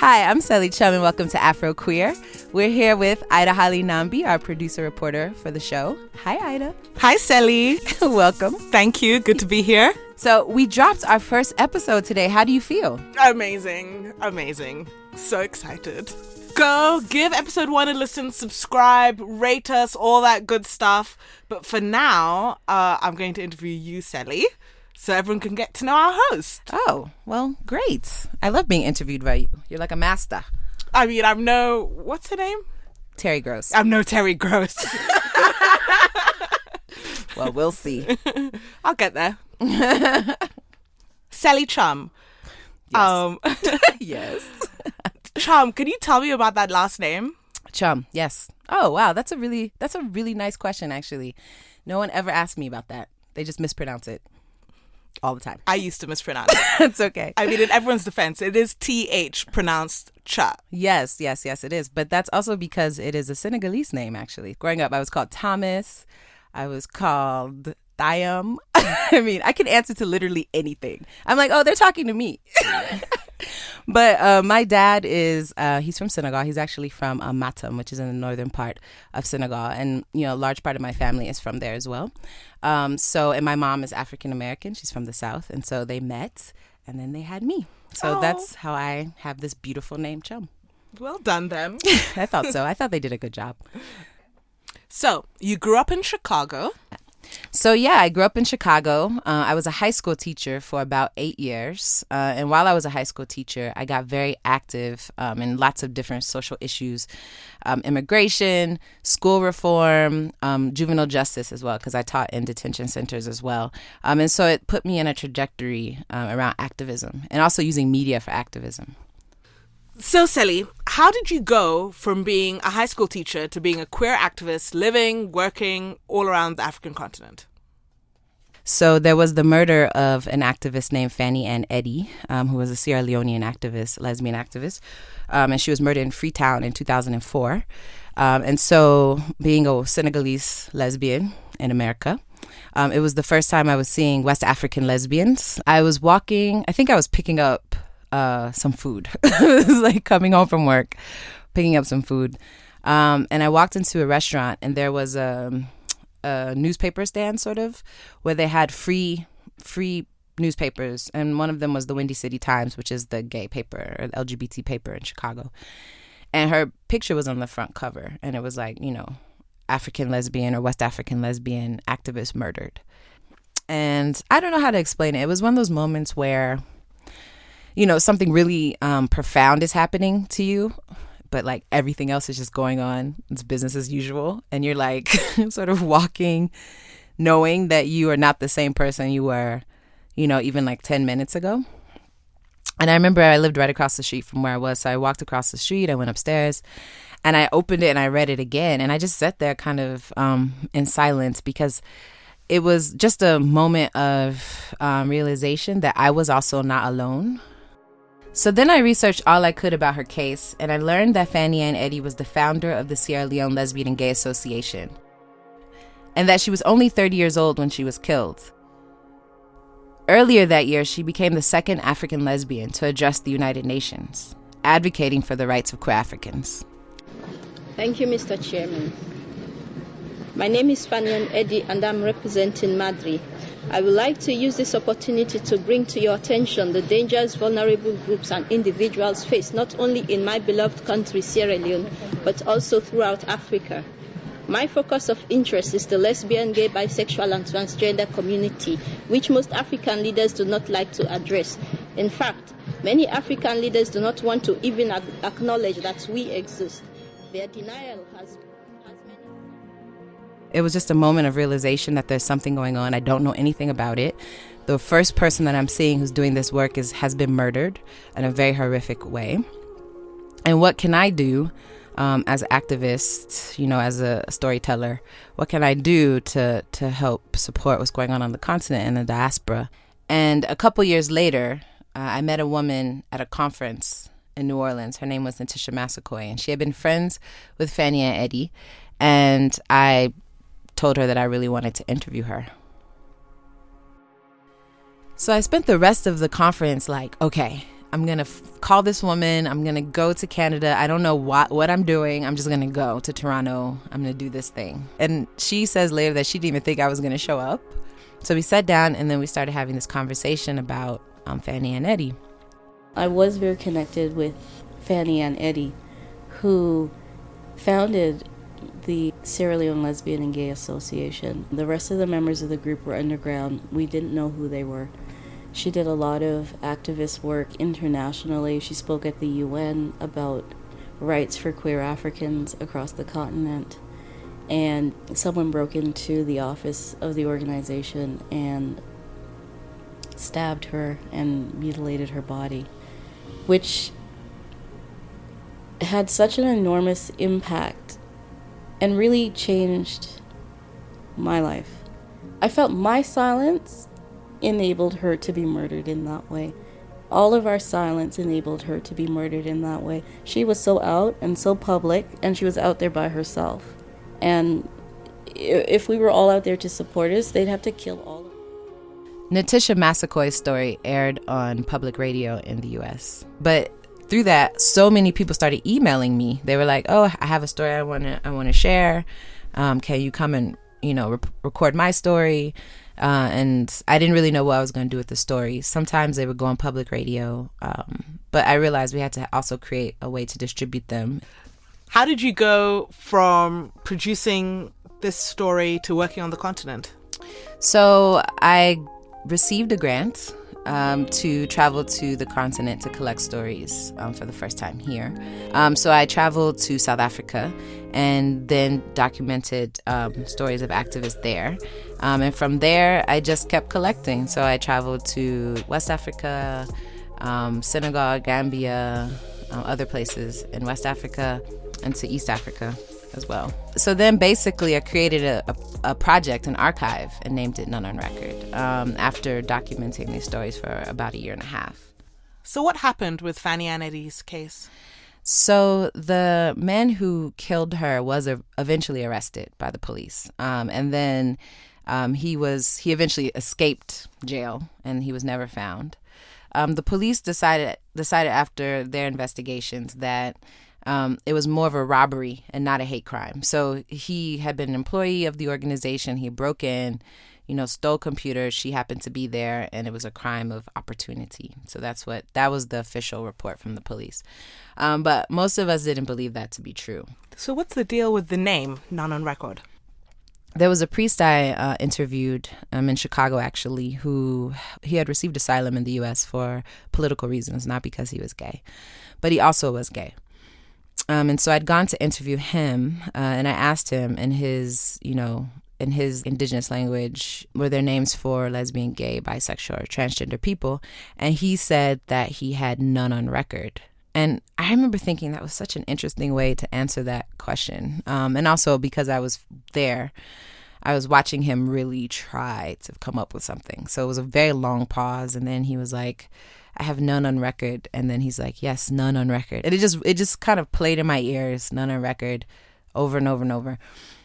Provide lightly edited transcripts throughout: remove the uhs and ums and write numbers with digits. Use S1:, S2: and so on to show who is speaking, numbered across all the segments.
S1: Hi, I'm Sally Chum and welcome to AfroQueer. We're here with Ida Holly Nambi, our producer reporter for the show. Hi, Ida.
S2: Hi, Sally.
S1: Welcome.
S2: Thank you. Good to be here.
S1: So we dropped our first episode today. How do you feel?
S2: Amazing. So excited. Go give episode 1 a listen, subscribe, rate us, all that good stuff. But for now, I'm going to interview you, Sally, so everyone can get to know our host.
S1: Oh, well, great. I love being interviewed by you. You're like a master.
S2: I mean, I'm no... What's her name?
S1: Terry Gross.
S2: I'm no Terry Gross.
S1: Well, we'll see.
S2: I'll get there. Sally Chum.
S1: Yes. Yes.
S2: Chum, can you tell me about that last name?
S1: Chum, yes. Oh, wow. That's a really nice question, actually. No one ever asked me about that. They just mispronounce it all the time.
S2: I used to mispronounce it.
S1: It's okay.
S2: I mean, in everyone's defense, it is TH pronounced Cha.
S1: Yes, it is. But that's also because it is a Senegalese name, actually. Growing up, I was called Thomas. I was called Thayam. I mean, I can answer to literally anything. I'm like, oh, they're talking to me. But my dad is, he's from Senegal. He's actually from Matam, which is in the northern part of Senegal. And, you know, a large part of my family is from there as well. And my mom is African American. She's from the South. And so they met and then they had me. So That's how I have this beautiful name, Chum.
S2: Well done, them.
S1: I thought so. I thought they did a good job.
S2: So you grew up in Chicago.
S1: So, yeah, I grew up in Chicago. I was a high school teacher for about 8 years. And while I was a high school teacher, I got very active in lots of different social issues, immigration, school reform, juvenile justice as well, because I taught in detention centers as well. And so it put me in a trajectory around activism and also using media for activism.
S2: So, Sally, how did you go from being a high school teacher to being a queer activist, living, working all around the African continent?
S1: So there was the murder of an activist named Fannie and Eddie, who was a Sierra Leonean activist, lesbian activist. And she was murdered in Freetown in 2004. And so being a Senegalese lesbian in America, it was the first time I was seeing West African lesbians. I was walking, I think I was picking up some food. It was like coming home from work, picking up some food. And I walked into a restaurant and there was a newspaper stand sort of where they had free newspapers. And one of them was the Windy City Times, which is the gay paper or the LGBT paper in Chicago. And her picture was on the front cover. And it was like, you know, African lesbian or West African lesbian activist murdered. And I don't know how to explain it. It was one of those moments where, you know, something really profound is happening to you, but like everything else is just going on. It's business as usual. And you're like sort of walking, knowing that you are not the same person you were, you know, even like 10 minutes ago. And I remember I lived right across the street from where I was. So I walked across the street, I went upstairs and I opened it and I read it again. And I just sat there kind of in silence because it was just a moment of realization that I was also not alone. So then I researched all I could about her case, and I learned that Fannie and Eddie was the founder of the Sierra Leone Lesbian and Gay Association, and that she was only 30 years old when she was killed. Earlier that year, she became the second African lesbian to address the United Nations, advocating for the rights of queer Africans.
S3: Thank you, Mr. Chairman. My name is Fannie and Eddie, and I'm representing Madri. I would like to use this opportunity to bring to your attention the dangers vulnerable groups and individuals face not only in my beloved country, Sierra Leone, but also throughout Africa. My focus of interest is the lesbian, gay, bisexual, and transgender community, which most African leaders do not like to address. In fact, many African leaders do not want to even acknowledge that we exist. Their denial has many...
S1: It was just a moment of realization that there's something going on. I don't know anything about it. The first person that I'm seeing who's doing this work has been murdered in a very horrific way. And what can I do as an activist, you know, as a storyteller? What can I do to help support what's going on the continent and the diaspora? And a couple years later, I met a woman at a conference in New Orleans. Her name was Natisha Massaquoi, and she had been friends with Fannie and Eddie. And I told her that I really wanted to interview her. So I spent the rest of the conference like, okay, I'm going to call this woman. I'm going to go to Canada. I don't know what I'm doing. I'm just going to go to Toronto. I'm going to do this thing. And she says later that she didn't even think I was going to show up. So we sat down and then we started having this conversation about Fannie and Eddie.
S4: I was very connected with Fannie and Eddie, who founded the Sierra Leone Lesbian and Gay Association. The rest of the members of the group were underground. We didn't know who they were. She did a lot of activist work internationally. She spoke at the UN about rights for queer Africans across the continent. And someone broke into the office of the organization and stabbed her and mutilated her body, which had such an enormous impact and really changed my life. I felt my silence enabled her to be murdered in that way. All of our silence enabled her to be murdered in that way. She was so out and so public, and she was out there by herself. And if we were all out there to support us, they'd have to kill all of us.
S1: Natisha Massaquoi's story aired on public radio in the U.S. But through that, so many people started emailing me. They were like, "Oh, I have a story I want to share. Can you come and record my story?" And I didn't really know what I was going to do with the story. Sometimes they would go on public radio, but I realized we had to also create a way to distribute them.
S2: How did you go from producing this story to working on the continent?
S1: So I received a grant to travel to the continent to collect stories for the first time here. So I traveled to South Africa and then documented stories of activists there. And from there, I just kept collecting. So I traveled to West Africa, Senegal, Gambia, other places in West Africa, and to East Africa as well. So then basically I created a project, an archive, and named it None on Record after documenting these stories for about 1.5 years.
S2: So what happened with Fannie and Eddie's case?
S1: So the man who killed her was eventually arrested by the police. And then he eventually escaped jail and he was never found. The police decided after their investigations that it was more of a robbery and not a hate crime. So he had been an employee of the organization. He broke in, stole computers. She happened to be there, and it was a crime of opportunity. So that was the official report from the police. But most of us didn't believe that to be true.
S2: So what's the deal with the name None on Record?
S1: There was a priest I interviewed in Chicago, actually, he had received asylum in the U.S. for political reasons, not because he was gay. But he also was gay. And so I'd gone to interview him, and I asked him in his indigenous language, were there names for lesbian, gay, bisexual, or transgender people? And he said that he had none on record. And I remember thinking that was such an interesting way to answer that question. And also because I was there, I was watching him really try to come up with something. So it was a very long pause. And then he was like, I have none on record. And then he's like, yes, none on record. And it just kind of played in my ears, none on record, over and over and over.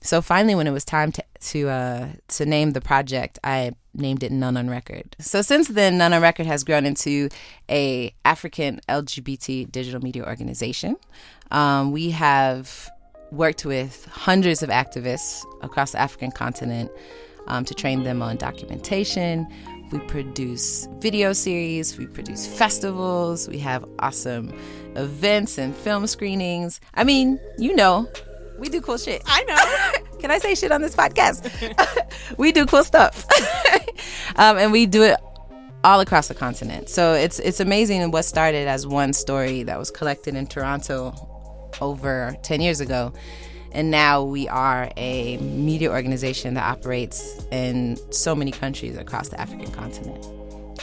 S1: So finally, when it was time to name the project, I named it None on Record. So since then, None on Record has grown into a African LGBT digital media organization. We have worked with hundreds of activists across the African continent to train them on documentation. We produce video series, we produce festivals, we have awesome events and film screenings. I mean, we do cool shit.
S2: I know.
S1: Can I say shit on this podcast? We do cool stuff. And we do it all across the continent. So it's amazing what started as one story that was collected in Toronto over 10 years ago. And now we are a media organization that operates in so many countries across the African continent.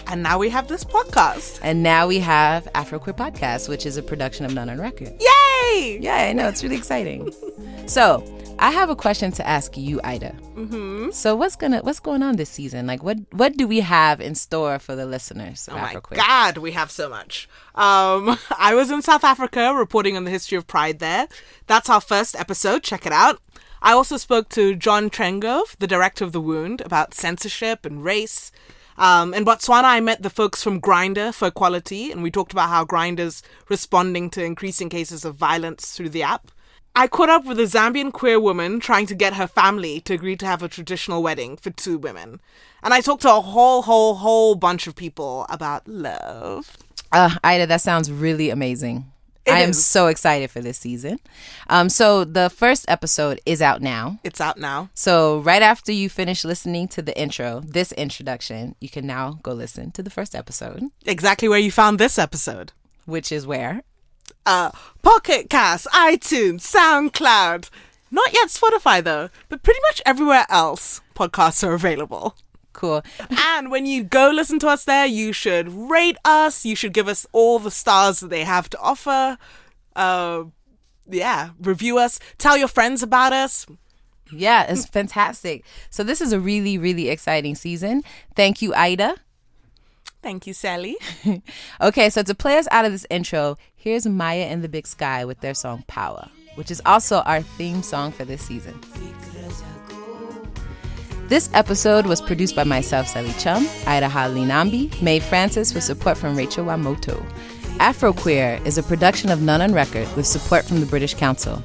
S2: And now we have this podcast.
S1: And now we have AfroQueer Podcast, which is a production of None on Record.
S2: Yay!
S1: Yeah, I know. It's really exciting. So I have a question to ask you, Ida.
S2: Mm-hmm.
S1: So what's going on this season? Like, what do we have in store for the listeners of AfroQueer?
S2: My God, we have so much. I was in South Africa reporting on the history of Pride there. That's our first episode. Check it out. I also spoke to John Trengove, the director of The Wound, about censorship and race. In Botswana, I met the folks from Grindr for Equality, and we talked about how Grindr's responding to increasing cases of violence through the app. I caught up with a Zambian queer woman trying to get her family to agree to have a traditional wedding for 2 women. And I talked to a whole bunch of people about love.
S1: Ida, that sounds really amazing. I am so excited for this season. So the first episode is out now.
S2: It's out now.
S1: So right after you finish listening to the intro, this introduction, you can now go listen to the first episode.
S2: Exactly where you found this episode.
S1: Which is where?
S2: Pocket Cast, iTunes, SoundCloud. Not yet Spotify though, but pretty much everywhere else podcasts are available.
S1: Cool.
S2: And when you go listen to us there, you should rate us. You should give us all the stars that they have to offer. Review us. Tell your friends about us.
S1: Yeah, it's fantastic. So this is a really, really exciting season. Thank you, Ida.
S2: Thank you, Sally.
S1: Okay, so to play us out of this intro, here's Maya and the Big Sky with their song Power, which is also our theme song for this season. This episode was produced by myself, Sally Chum, Ida Halinambi, Mae Francis with support from Rachel Wamoto. AfroQueer is a production of None on Record with support from the British Council.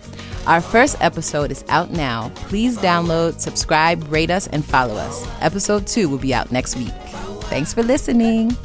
S1: Our first episode is out now. Please download, subscribe, rate us, and follow us. Episode 2 will be out next week. Thanks for listening.